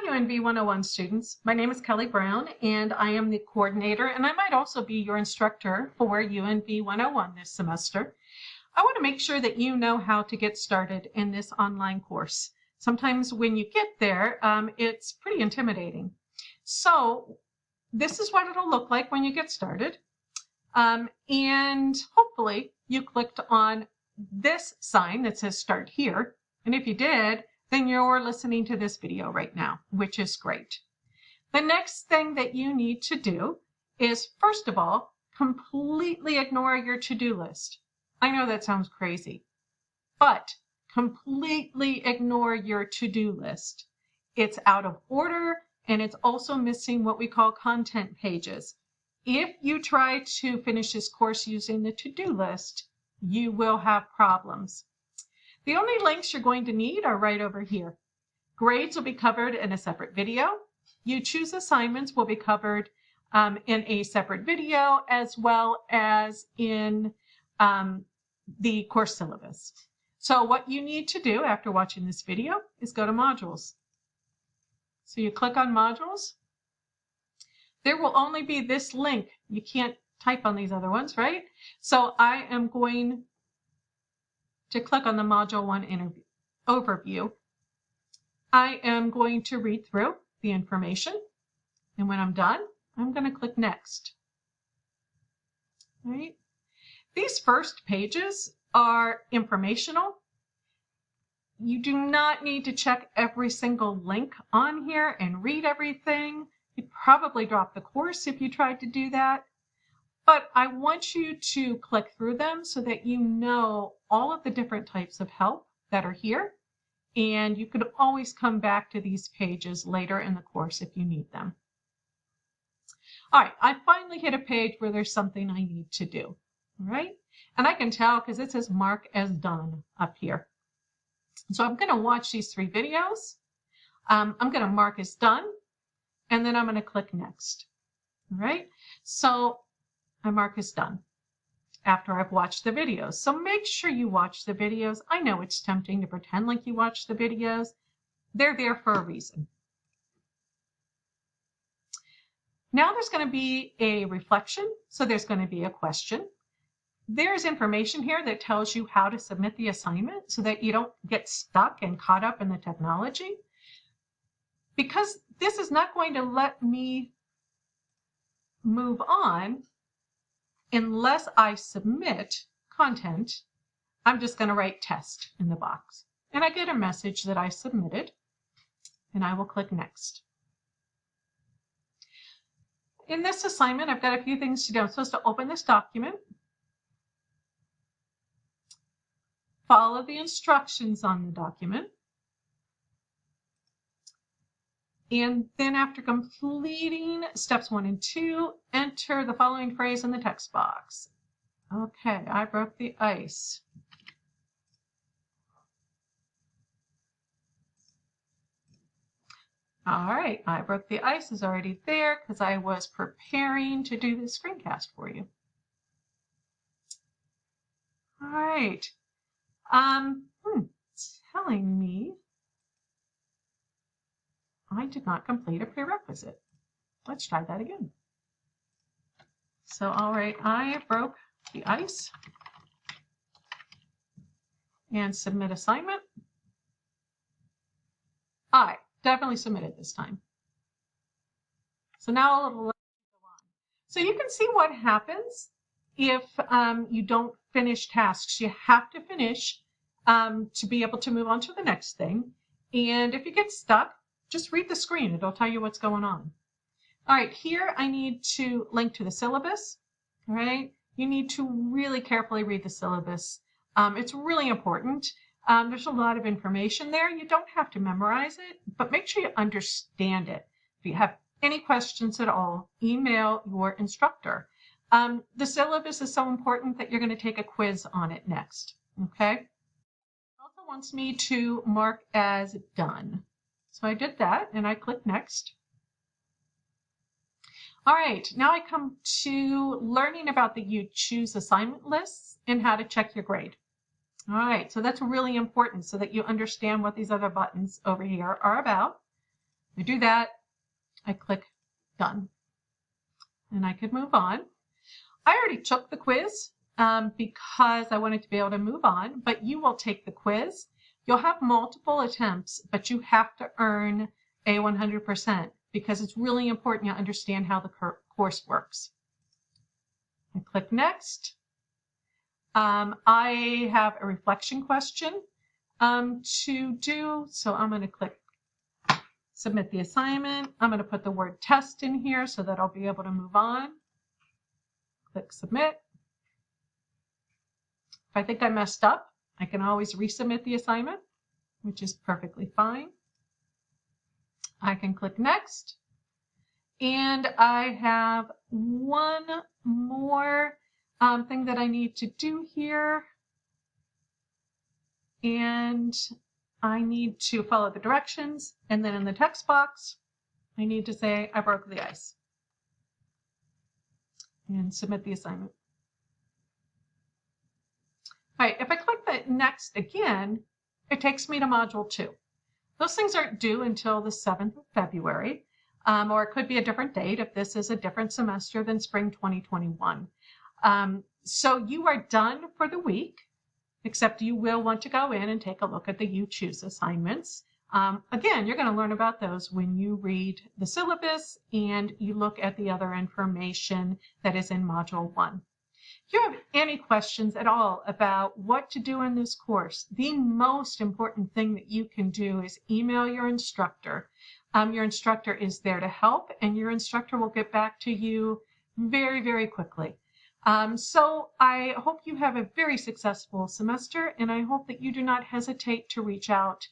Hi UNV 101 students, my name is Kelly Brown and I am the coordinator and I might also be your instructor for UNV 101 this semester. I want to make sure that you know how to get started in this online course. Sometimes when you get there, it's pretty intimidating. So this is what it'll look like when you get started. And hopefully you clicked on this sign that says start here. And if you did, then you're listening to this video right now, which is great. The next thing that you need to do is, first of all, completely ignore your to-do list. I know that sounds crazy, but completely ignore your to-do list. It's out of order and it's also missing what we call content pages. If you try to finish this course using the to-do list, you will have problems. The only links you're going to need are right over here. Grades will be covered in a separate video. You choose assignments will be covered in a separate video, as well as in the course syllabus. So what you need to do after watching this video is go to modules. So you click on modules. There will only be this link. You can't type on these other ones, right? So I am going to click on the Module 1 overview. I am going to read through the information, and when I'm done, I'm going to click Next. Right? These first pages are informational. You do not need to check every single link on here and read everything. You'd probably drop the course if you tried to do that. But I want you to click through them so that you know all of the different types of help that are here. And you could always come back to these pages later in the course if you need them. All right, I finally hit a page where there's something I need to do. All right, and I can tell because it says mark as done up here. So I'm going to watch these 3 videos. I'm going to mark as done, and then I'm going to click next. All right, so I mark as done after I've watched the videos. So make sure you watch the videos. I know it's tempting to pretend like you watch the videos. They're there for a reason. Now there's going to be a reflection. So there's going to be a question. There's information here that tells you how to submit the assignment so that you don't get stuck and caught up in the technology. Because this is not going to let me move on unless I submit content. I'm just going to write test in the box. And I get a message that I submitted, and I will click next. In this assignment, I've got a few things to do. I'm supposed to open this document, follow the instructions on the document, and then after completing steps 1 and 2, enter the following phrase in the text box. Okay, I broke the ice. All right, I broke the ice is already there because I was preparing to do this screencast for you. All right, it's telling me I did not complete a prerequisite. Let's try that again. So, all right, I broke the ice and submit assignment. I definitely submitted this time. So now it'll let me go on. So you can see what happens if you don't finish tasks. You have to finish to be able to move on to the next thing. And if you get stuck, just read the screen. It'll tell you what's going on. All right, here I need to link to the syllabus. All right, you need to really carefully read the syllabus. It's really important. There's a lot of information there. You don't have to memorize it, but make sure you understand it. If you have any questions at all, email your instructor. The syllabus is so important that you're going to take a quiz on it next. Okay. It also wants me to mark as done. So I did that and I click next. All right, now I come to learning about the You Choose assignment lists and how to check your grade. All right, so that's really important so that you understand what these other buttons over here are about. I do that, I click done, and I could move on. I already took the quiz because I wanted to be able to move on, but you will take the quiz. You'll have multiple attempts, but you have to earn a 100% because it's really important you understand how the course works. I click next. I have a reflection question to do, so I'm going to click submit the assignment. I'm going to put the word test in here so that I'll be able to move on. Click submit. If I think I messed up, I can always resubmit the assignment, which is perfectly fine. I can click next. And I have one more thing that I need to do here. And I need to follow the directions. And then in the text box, I need to say, I broke the ice. And submit the assignment. All right, if I click the next again, it takes me to module 2. Those things aren't due until the 7th of February, or it could be a different date if this is a different semester than spring 2021. So you are done for the week, except you will want to go in and take a look at the You Choose assignments. Again, you're going to learn about those when you read the syllabus and you look at the other information that is in Module 1. If you have any questions at all about what to do in this course, the most important thing that you can do is email your instructor. Your instructor is there to help, and your instructor will get back to you very, very quickly. So I hope you have a very successful semester, and I hope that you do not hesitate to reach out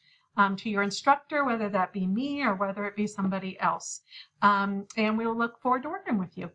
to your instructor, whether that be me or whether it be somebody else. And we'll look forward to working with you.